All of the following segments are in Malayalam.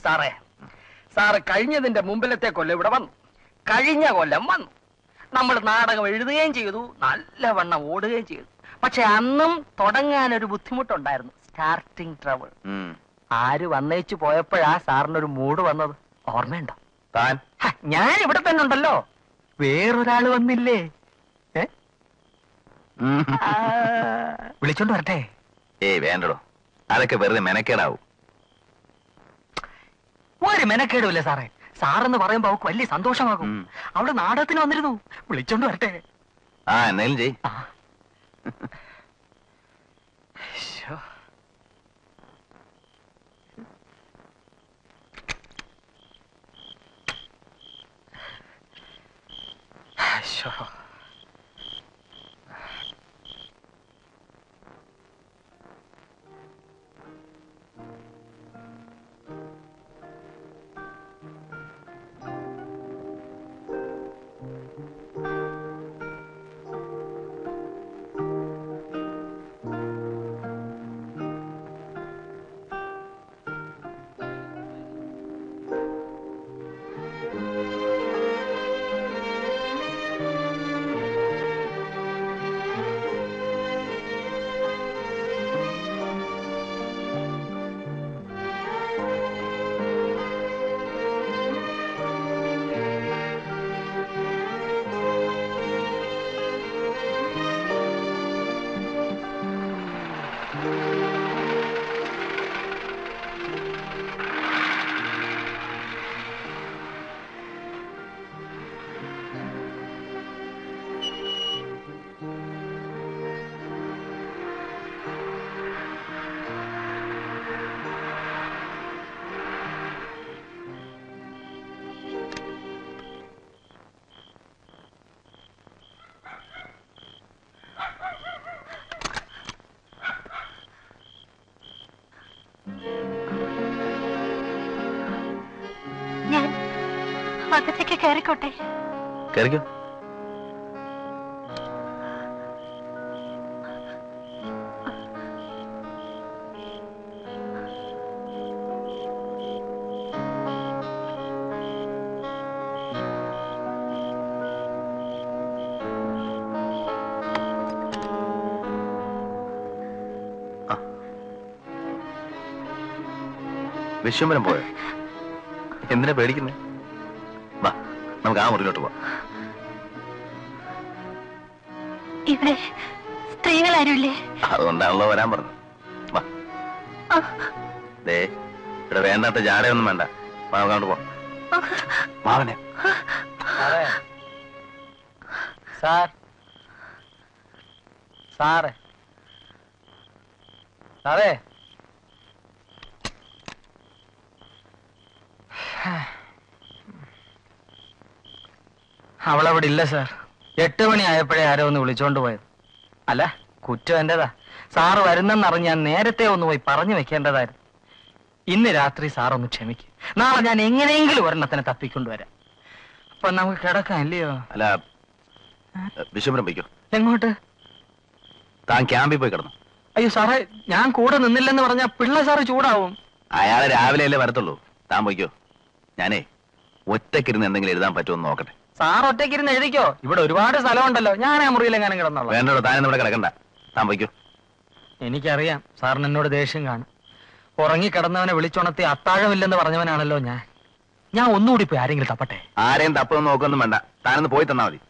സാറേ, സാറ് കഴിഞ്ഞതിന്റെ മുമ്പിലത്തെ കൊല്ലം ഇവിടെ വന്നു, കഴിഞ്ഞ കൊല്ലം വന്നു. നമ്മൾ നാടകം എഴുതുകയും ചെയ്തു, നല്ലവണ്ണം ഓടുകയും ചെയ്തു. പക്ഷെ അന്നും തുടങ്ങാനൊരു ബുദ്ധിമുട്ടുണ്ടായിരുന്നു, സ്റ്റാർട്ടിങ് ട്രബിൾ. ആര് വന്നേച്ചു പോയപ്പോഴാ സാറിനൊരു മൂഡ് വന്നത് ഓർമ്മയുണ്ടോ? താൻ? ഞാൻ ഇവിടെ തന്നെ ഉണ്ടല്ലോ, വേറൊരാള് വന്നില്ലേ? വിളിച്ചോണ്ട് വരട്ടെ? ഏയ് വേണ്ടടോ, അതൊക്കെ വെറുതെ മെനക്കേടാവും. ഒരു മെനക്കേടുമില്ല സാറേ. സാറെന്ന് പറയുമ്പോ അവൾക്ക് വലിയ സന്തോഷമാകും. അവിടെ നാടകത്തിന് വന്നിരുന്നു, വിളിച്ചോണ്ട് വരട്ടെ? ആ എന്നാലും ചെയ്. ഞാൻ അകത്തേക്ക് കയറിക്കോട്ടെ? കയറിക്കോ. വിശ്വംബരം പോയോ? എന്തിനാ പേടിക്കുന്നേ? വാ, നമുക്ക് ആ മുറിയിലോട്ട് പോവാം. ഇവിടെ സ്ത്രീകൾ ആരുമില്ലേ? അതുകൊണ്ടാണല്ലോ വരാൻ പറഞ്ഞു. വാ. ദേ, ഇവിടെ വേണ്ടാത്ത ജാടയൊന്നും വേണ്ട. അങ്ങോട്ട് പോ. മാവനെ. സാർ, സാറേ, സാറേ, അവളവിടെ ഇല്ല സാർ. 8 മണിയായപ്പോഴേ ആരോ ഒന്ന് വിളിച്ചോണ്ട് പോയത്. അല്ല, കുറ്റം എന്റേതാ. സാറ് വരുന്നെന്നറിഞ്ഞ് ഞാൻ നേരത്തെ ഒന്ന് പോയി പറഞ്ഞു വെക്കേണ്ടതായിരുന്നു. ഇന്ന് രാത്രി സാറൊന്ന് ക്ഷമിക്കും. നാളെ ഞാൻ എങ്ങനെയെങ്കിലും ഒരെണ്ണത്തിനെ തപ്പിക്കൊണ്ടുവരാം. അപ്പൊ നമുക്ക് കിടക്കാം, ഇല്ലയോ? അല്ല, വിശ്വംബരം പോയിക്കോ. എങ്ങോട്ട്? താൻ ക്യാമ്പിൽ പോയി കിടന്നു. അയ്യോ സാറേ, ഞാൻ കൂടെ നിന്നില്ലെന്ന് പറഞ്ഞാ പിള്ള സാറ് ചൂടാവും. അയാളെ രാവിലെ അല്ലേ വരത്തുള്ളൂ. താൻ പോയിക്കോ. ഞാനേ ഒറ്റക്കിരുന്ന് എന്തെങ്കിലും എഴുതാൻ പറ്റുമെന്ന് നോക്കട്ടെ. സാർ ഒറ്റയ്ക്കിരുന്ന് എഴുതിക്കോ, ഇവിടെ ഒരുപാട് സ്ഥലമുണ്ടല്ലോ. ഞാൻ ആ മുറിയിലെങ്ങാനും കിടന്നോളാം. വേണ്ടോ, താൻ ഇവിടെ കിടക്കണ്ട. താൻ പോയിക്കോ. എനിക്കറിയാം സാറിന് എന്നോട് ദേഷ്യം കാണും. ഉറങ്ങിക്കിടന്നവനെ വിളിച്ചുണർത്തി അത്താഴമില്ലെന്ന് പറഞ്ഞവനാണല്ലോ ഞാൻ. ഞാൻ ഒന്നുകൂടി പോയി ആരെങ്കിലും തപ്പട്ടെ. ആരെയും തപ്പൊന്നും നോക്കൊന്നും വേണ്ട. താനൊന്ന് പോയി തന്നാ മതി.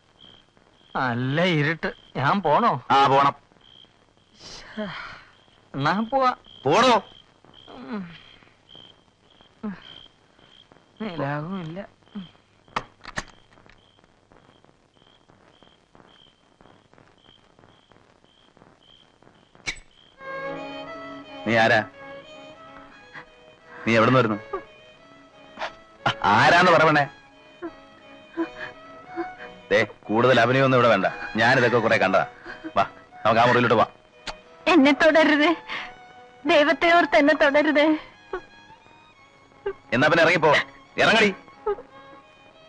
നല്ല ഇരുട്ട്. ഞാൻ പോണോ? ആ, പോണം. എന്നാ പോവാ. പോണോ? ലാഭമില്ല. നീ ആരാ? നീ എവിടെ നിന്ന് വരുന്നു? ആരാന്ന് പറയണേ? കൂടുതൽ അഭിനയൊന്നും ഇവിടെ വേണ്ട. ഞാനിതൊക്കെ കുറെ കണ്ടതാ. വാ, നമുക്ക് ആ മുറിയിലോട്ട് വാ. എന്നെ തുടരുത്, ദൈവത്തെ ഓർത്ത് എന്നെ തുടരുത്. എന്നാ പിന്നെ ഇറങ്ങിപ്പോ. ഇറങ്ങടി.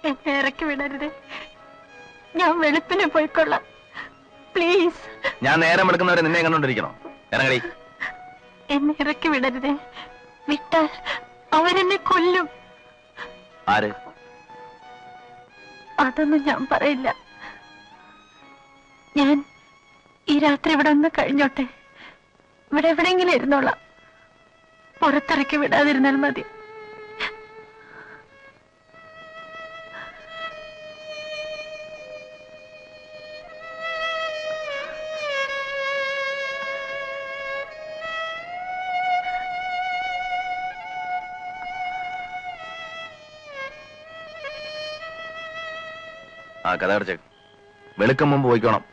എന്നെ ഇറക്കി വിടരുത്. ഞാൻ വെളുപ്പിന് പോയിക്കൊള്ളാം, പ്ലീസ്. ഞാൻ നേരം വെളുക്കുന്നവരെ നിന്നെ കണ്ടോണ്ടിരിക്കണോ? ഇറങ്ങടി. എന്നെ ഇറക്കി വിടരുത്. വിട്ടാൽ അവരെന്നെ കൊല്ലും. ആര്? അതൊന്നും ഞാൻ പറയില്ല. ഞാൻ ഈ രാത്രി ഇവിടെ ഒന്ന് കഴിഞ്ഞോട്ടെ. ഇവിടെ എവിടെയെങ്കിലും ഇരുന്നോളാം. പുറത്തിറക്കി വിടാതിരുന്നാൽ മതി. ആ കഥ അടച്ചേ. വെളുക്കം മുമ്പ് പോയിക്കോണം.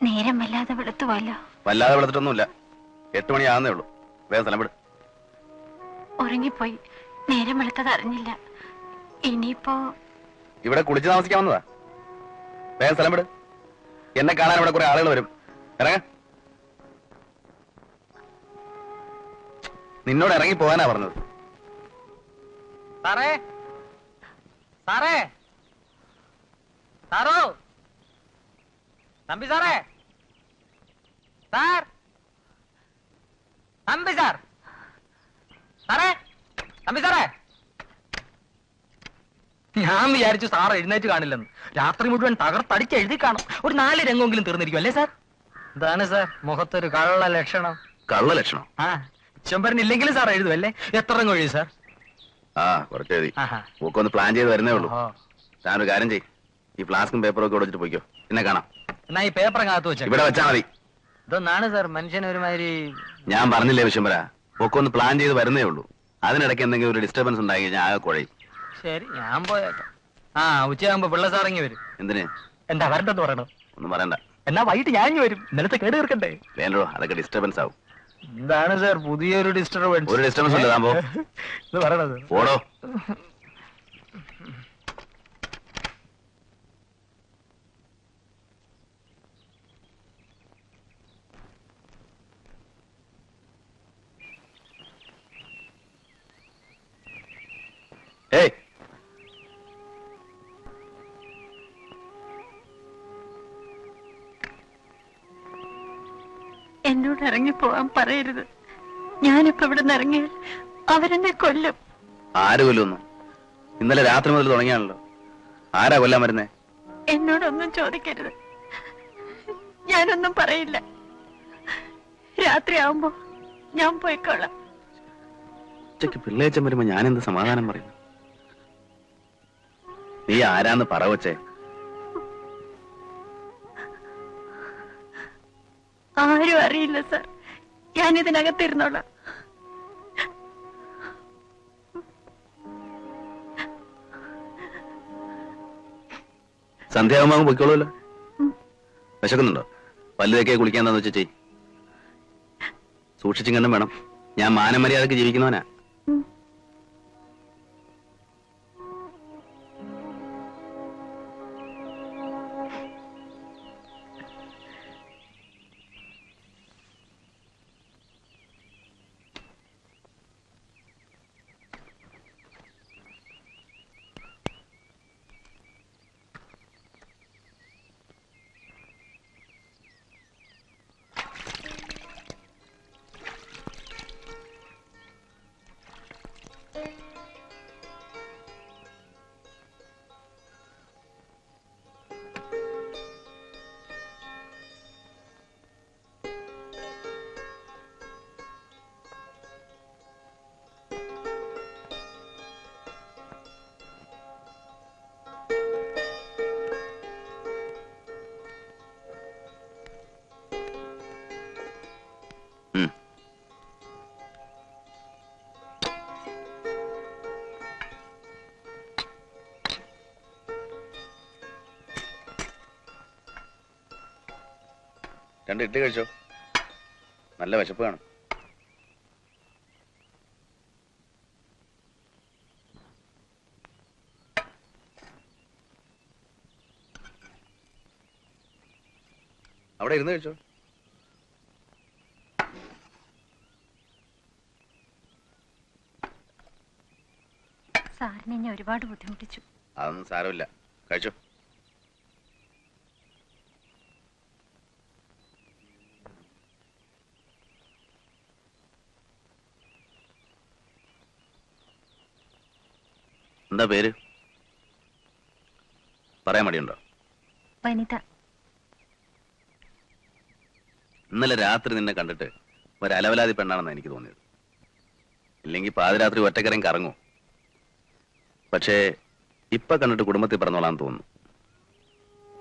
നേരം വല്ലാതെ വെളുത്തുപോയല്ലോ. വല്ലാതെ വെളുത്തിട്ടൊന്നുമില്ല. 8 മണിയാകുന്നേ ഉള്ളൂ. വേഗം സ്ഥലം വിട്. ഉറങ്ങിപ്പോയി. നേരം വെളുത്തത് അറിഞ്ഞില്ല. ഇനിയിപ്പോ ഇവിടെ കുളിച്ച് താമസിക്കാവുന്നതാ. വേഗം സ്ഥലം വിട്. എന്നെ കാണാൻ ഇവിടെ കുറെ ആളുകൾ വരും. ഇറങ്ങ. നിന്നോട് ഇറങ്ങി പോകാനാ പറഞ്ഞത്. സാറേ, സാറേ, സാറോ, തമ്പി സാറേ, സാർ, തമ്പി സാർ, സാറേ, തമ്പി സാറേ. ഞാൻ വിചാരിച്ചു സാർ എഴുന്നേറ്റ് കാണില്ലെന്ന്. രാത്രി മുഴുവൻ തകർത്തടിച്ച് എഴുതി കാണും. ഒരു 4 രംഗമെങ്കിലും തീർന്നിരിക്കും അല്ലേ സാർ? എന്താണ് സാർ മുഖത്തൊരു കള്ള ലക്ഷണം? കള്ള ലക്ഷണം? ആ, ചെമ്പരനില്ലെങ്കിലും സാർ എഴുതുമല്ലേ? എത്ര രംഗം എഴുതി സാർ? ആ, കുറച്ച് എഴുതി. ഒക്കെ ഒന്ന് പ്ലാൻ ചെയ്ത് വരുന്നേ ഉള്ളൂ. താനൊരു കാര്യം ചെയ്യ്. ഈ ഫ്ലാസ്കും പേപ്പറും ഒക്കെ വെച്ചിട്ട് പോയിക്കോ. എന്നെ കാണാം. എന്നാ ഈ പേപ്പർ അകത്ത് വെച്ച ഇവിടെ വെച്ചാ മതി. ഇതൊന്നാണ് സാർ മനുഷ്യൻ ഒരുമാതിരി. ഞാൻ പറഞ്ഞില്ലേ വിശംബര, ഒക്കെ ഒന്ന് പ്ലാൻ ചെയ്ത് വരുന്നേ ഉള്ളൂ. അതിനിടയ്ക്ക് എന്തെങ്കിലും ഒരു ഡിസ്റ്റർബൻസ് ഉണ്ടായി കഴിഞ്ഞാൽ ആകെ കുഴയും. ശരി, ഞാൻ പോയേക്കാം. ആ, ഉച്ചയാകുമ്പോ പിള്ള സാറിങ്ങി വരും. എന്തിന്? എന്താ വരണ്ടെന്ന് പറയണോ? ഒന്നും പറയണ്ട. എന്നാ വൈകിട്ട് ഞാൻ വരും. ഇന്നലത്തെ കേട് തീർക്കണ്ടേ? വേണ്ടോ, അതൊക്കെ ഡിസ്റ്റർബൻസ് ആവും. എന്താണ് സാർ പുതിയൊരു ഡിസ്റ്റർബൻസ്? ഒരു ഡിസ്റ്റർബൻസ് ഇല്ല. താമ്പോ ഇത് പറയണത് ഓടോ. ഏയ്, എന്നോട് ഇറങ്ങിപ്പോവാൻ പറയരുത്. ഞാനിപ്പോ ഇവിടെ നിന്ന് ഇറങ്ങിയാൽ അവരെന്നെ കൊല്ലും. ആര് കൊല്ലുന്നു? ഇന്നലെ രാത്രി മുതൽ തുടങ്ങിയാണല്ലോ. ആരാ കൊല്ലാൻ വരുന്നേ? എന്നോടൊന്നും ചോദിക്കരുത്. ഞാനൊന്നും പറയില്ല. രാത്രിയാവുമ്പോ ഞാൻ പോയിക്കോളാം. ഉച്ചക്ക് പിള്ളേച്ചൻ വരുമ്പോ ഞാൻ എന്ത് സമാധാനം പറയുന്നു? നീ ആരാന്ന് പറ വച്ചേ. ആരും അറിയില്ല സാർ. ഞാനിതിനകത്തിരുന്നോളാം. സന്ധ്യാകുമ്പോൾ പൊയ്ക്കോളൂല്ലോ. വിശക്കുന്നുണ്ടോ? പല്ലുതൊക്കെ കുളിക്കാന്ന് വെച്ചാ ചെയ്. സൂക്ഷിച്ചും കണ്ടും വേണം. ഞാൻ മാനമര്യാദക്ക് ജീവിക്കുന്നവനാ. രണ്ട് ഇട്ട് കഴിച്ചോ. നല്ല വിശപ്പ് കാണും. അവിടെ ഇരുന്ന് കഴിച്ചോ. സാറിനെ ഞാൻ ഒരുപാട് ബുദ്ധിമുട്ടിച്ചു. അതൊന്നും സാരമില്ല, കഴിച്ചോ. എന്താ പേര്? പറയാൻ മടിയുണ്ടോ? വനിത. ഇന്നലെ രാത്രി നിന്നെ കണ്ടിട്ട് ഒരു അലവലാതി പെണ്ണാണെന്ന് എനിക്ക് തോന്നിയത്. ഇല്ലെങ്കിൽ പാതിരാത്രി ഒറ്റക്കരം കറങ്ങൂ. പക്ഷേ ഇപ്പൊ കണ്ടിട്ട് കുടുംബത്തിൽ പറഞ്ഞോളാന്ന് തോന്നുന്നു.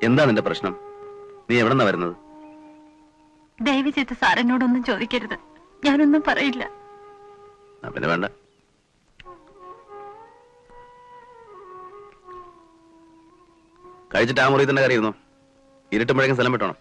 എന്താ നിന്റെ പ്രശ്നം? നീ എവിടെന്നാ വരുന്നത്? ദയവ് ചെയ്ത് സാറിനോടൊന്നും ചോദിക്കരുത്. ഞാനൊന്നും പറയില്ല. പിന്നെ വേണ്ട. കഴിച്ചിട്ട് ആ മുറി തന്നെ കയറിയിരുന്നു. ഇരുട്ടുമ്പോഴേക്കും സ്ഥലം വിട്ടോണം.